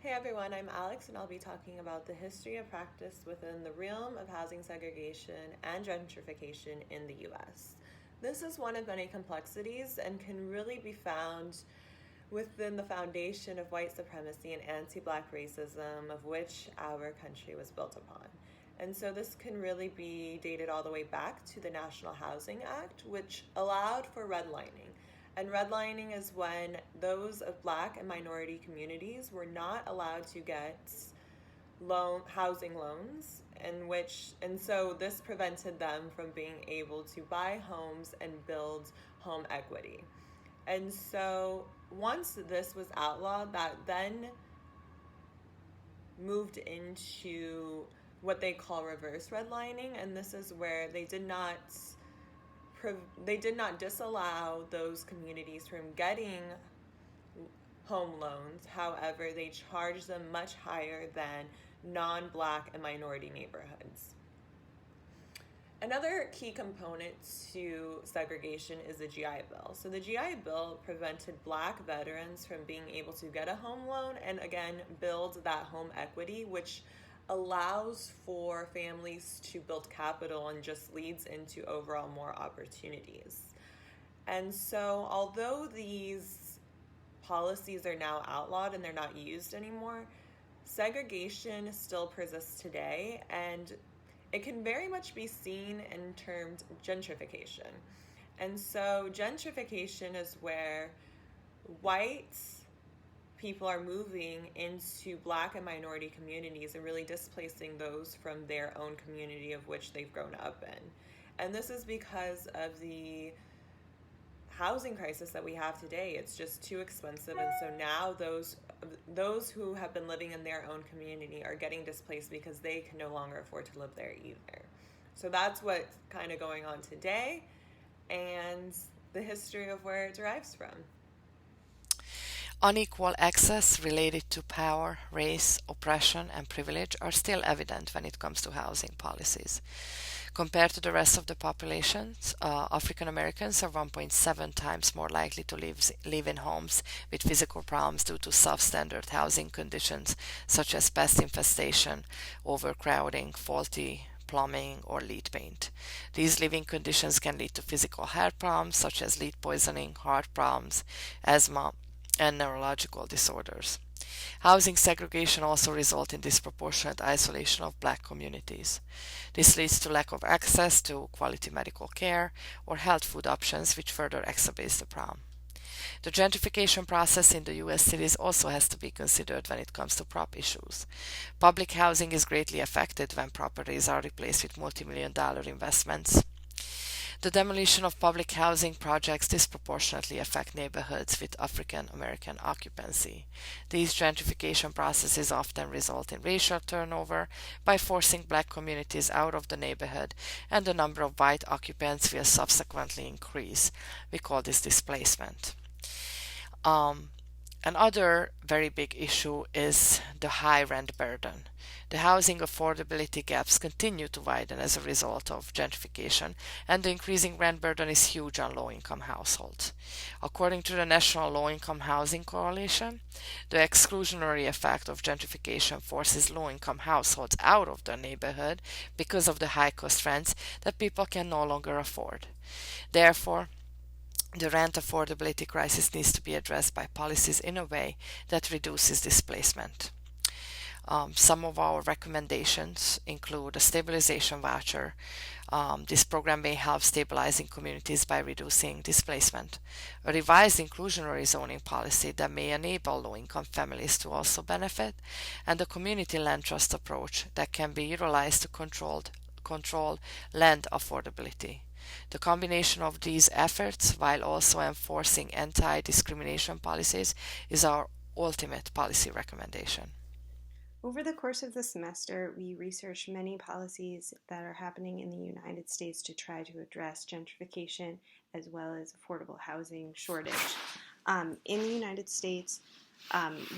Hey everyone, I'm Alex and I'll be talking about the history of practice within the realm of housing segregation and gentrification in the US. This is one of many complexities and can really be found within the foundation of white supremacy and anti-black racism of which our country was built upon. And so this can really be dated all the way back to the National Housing Act, which allowed for redlining. And redlining is when those of black and minority communities were not allowed to get housing loans, and so this prevented them from being able to buy homes and build home equity. And so once this was outlawed, that then moved into what they call reverse redlining, and this is where they did not disallow those communities from getting home loans. However, they charged them much higher than non-black and minority neighborhoods. Another key component to segregation is the GI Bill. So the GI Bill prevented black veterans from being able to get a home loan and again build that home equity, which allows for families to build capital and just leads into overall more opportunities. And so although these policies are now outlawed and they're not used anymore, segregation still persists today, and it can very much be seen in terms of gentrification. And so gentrification is where white people are moving into black and minority communities and really displacing those from their own community of which they've grown up in. And this is because of the housing crisis that we have today. It's just too expensive, and so now those who have been living in their own community are getting displaced because they can no longer afford to live there either. So that's what's kind of going on today and the history of where it derives from. Unequal access related to power, race, oppression, and privilege are still evident when it comes to housing policies. Compared to the rest of the population, African Americans are 1.7 times more likely to live in homes with physical problems due to substandard housing conditions such as pest infestation, overcrowding, faulty plumbing, or lead paint. These living conditions can lead to physical health problems such as lead poisoning, heart problems, asthma, and neurological disorders. Housing segregation also results in disproportionate isolation of black communities. This leads to lack of access to quality medical care or health food options, which further exacerbates the problem. The gentrification process in the US cities also has to be considered when it comes to prop issues. Public housing is greatly affected when properties are replaced with multi-million-dollar investments. The demolition of public housing projects disproportionately affect neighborhoods with African American occupancy. These gentrification processes often result in racial turnover by forcing black communities out of the neighborhood, and the number of white occupants will subsequently increase. We call this displacement. Another very big issue is the high rent burden. The housing affordability gaps continue to widen as a result of gentrification, and the increasing rent burden is huge on low-income households. According to the National Low-Income Housing Coalition, the exclusionary effect of gentrification forces low-income households out of their neighborhood because of the high-cost rents that people can no longer afford. Therefore, the rent affordability crisis needs to be addressed by policies in a way that reduces displacement. Some of our recommendations include a stabilization voucher. This program may help stabilizing communities by reducing displacement. A revised inclusionary zoning policy that may enable low-income families to also benefit, and a community land trust approach that can be utilized to control land affordability. The combination of these efforts, while also enforcing anti-discrimination policies, is our ultimate policy recommendation. Over the course of the semester, we researched many policies that are happening in the United States to try to address gentrification as well as affordable housing shortage. In the United States,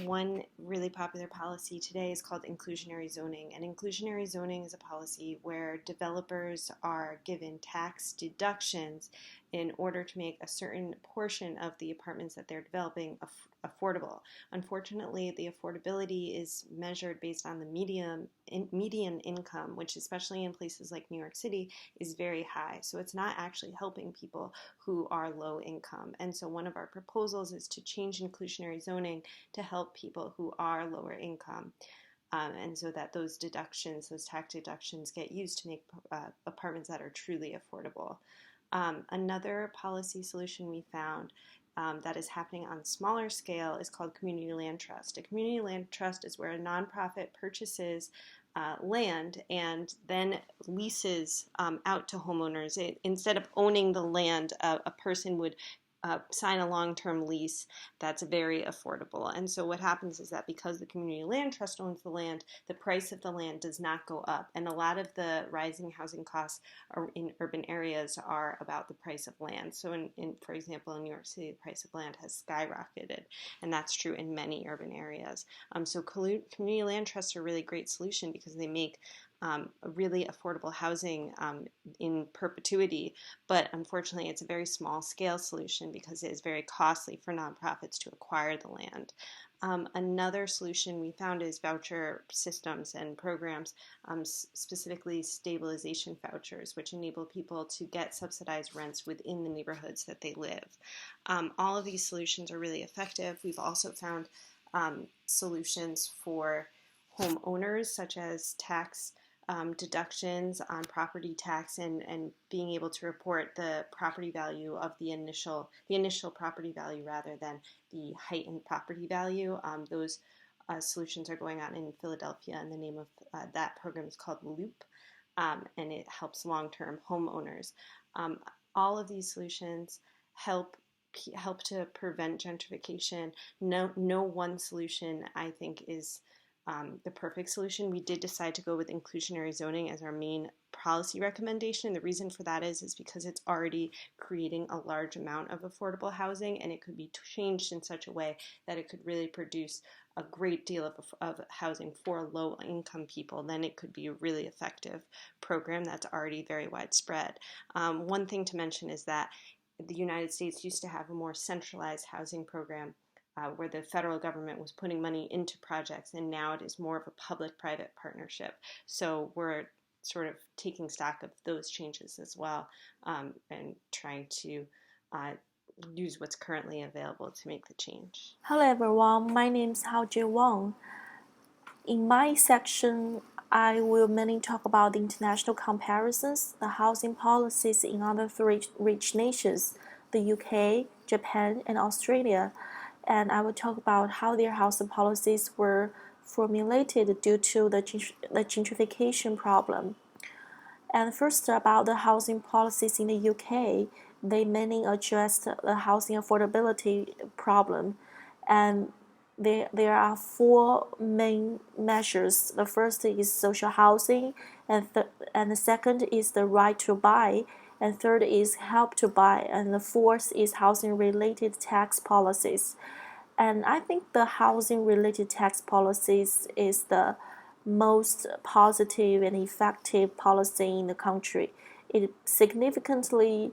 one really popular policy today is called inclusionary zoning. And inclusionary zoning is a policy where developers are given tax deductions in order to make a certain portion of the apartments that they're developing affordable. Unfortunately, the affordability is measured based on the median income, which especially in places like New York City is very high. So it's not actually helping people who are low income. And so one of our proposals is to change inclusionary zoning to help people who are lower income. And so that those deductions, those tax deductions, get used to make apartments that are truly affordable. Another policy solution we found that is happening on a smaller scale is called community land trust. A community land trust is where a nonprofit purchases land and then leases out to homeowners. Instead of owning the land, a person would sign a long-term lease that's very affordable. And so what happens is that because the community land trust owns the land, the price of the land does not go up. And a lot of the rising housing costs in urban areas are about the price of land. So for example, in New York City, the price of land has skyrocketed. And that's true in many urban areas. So community land trusts are a really great solution because they make really affordable housing in perpetuity, but unfortunately it's a very small scale solution because it is very costly for nonprofits to acquire the land. Another solution we found is voucher systems and programs, specifically stabilization vouchers, which enable people to get subsidized rents within the neighborhoods that they live. All of these solutions are really effective. We've also found solutions for homeowners, such as tax deductions on property tax and being able to report the property value of the initial property value rather than the heightened property value. Those solutions are going on in Philadelphia, and the name of that program is called Loop, and it helps long-term homeowners. All of these solutions help to prevent gentrification. No one solution, I think, is the perfect solution. We did decide to go with inclusionary zoning as our main policy recommendation. The reason for that is because it's already creating a large amount of affordable housing, and it could be changed in such a way that it could really produce a great deal of housing for low-income people. Then it could be a really effective program that's already very widespread. One thing to mention is that the United States used to have a more centralized housing program where the federal government was putting money into projects, and now it is more of a public-private partnership. So we're sort of taking stock of those changes as well, and trying to use what's currently available to make the change. Hello everyone, my name is Hoagie Wang. In my section, I will mainly talk about the international comparisons, the housing policies in other three rich nations, the UK, Japan, and Australia. And I will talk about how their housing policies were formulated due to the gentrification problem. And first, about the housing policies in the UK, they mainly addressed the housing affordability problem. And there are four main measures. The first is social housing, and the second is the right to buy, and third is help to buy, and the fourth is housing-related tax policies. And I think the housing-related tax policies is the most positive and effective policy in the country. It significantly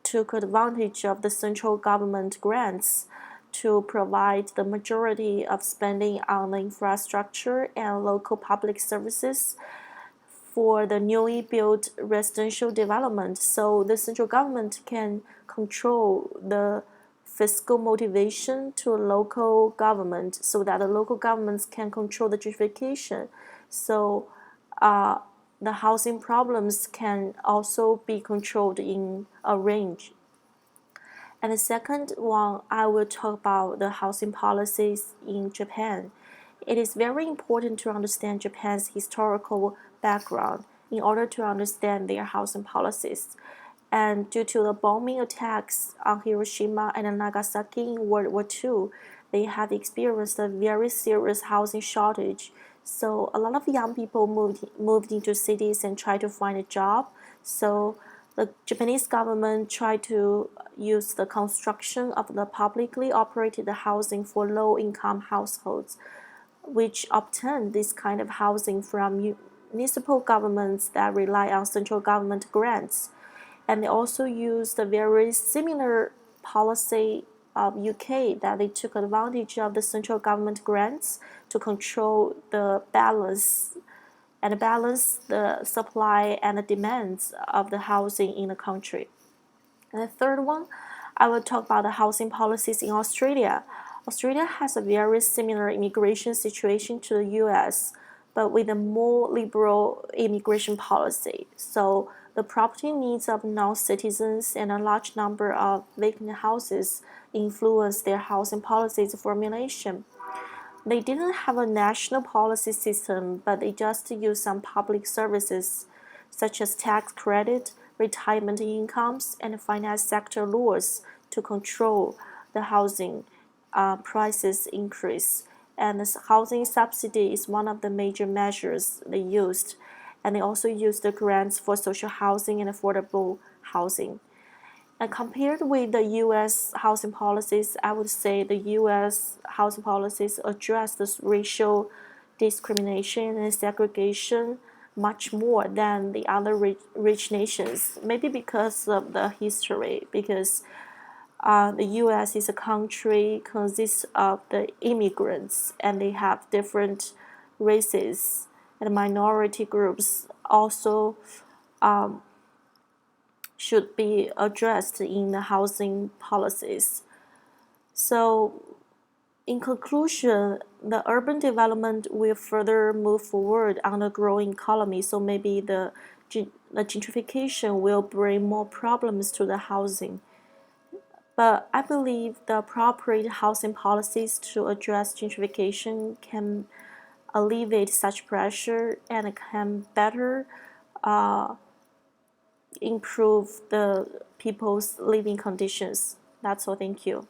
took advantage of the central government grants to provide the majority of spending on the infrastructure and local public services for the newly built residential development, so the central government can control the fiscal motivation to local government so that the local governments can control the gentrification. So the housing problems can also be controlled in a range. And the second one, I will talk about the housing policies in Japan. It is very important to understand Japan's historical background in order to understand their housing policies. And due to the bombing attacks on Hiroshima and Nagasaki in World War II, they have experienced a very serious housing shortage. So a lot of young people moved into cities and tried to find a job. So the Japanese government tried to use the construction of the publicly operated housing for low-income households, which obtained this kind of housing from municipal governments that rely on central government grants. And they also used a very similar policy of UK, that they took advantage of the central government grants to control the balance the supply and the demands of the housing in the country. And the third one, I will talk about the housing policies in Australia. Australia has a very similar immigration situation to the US, but with a more liberal immigration policy. So the property needs of non-citizens and a large number of vacant houses influence their housing policies formulation. They didn't have a national policy system, but they just used some public services such as tax credit, retirement incomes, and finance sector laws to control the housing prices increase. And this housing subsidy is one of the major measures they used. And they also used the grants for social housing and affordable housing. And compared with the US housing policies, I would say the US housing policies address this racial discrimination and segregation much more than the other rich nations. Maybe because of the history, because the US is a country consists of the immigrants, and they have different races and minority groups also should be addressed in the housing policies. So, in conclusion, the urban development will further move forward on the growing economy. So maybe the gentrification will bring more problems to the housing. But I believe the appropriate housing policies to address gentrification can alleviate such pressure and can better improve the people's living conditions. That's all. Thank you.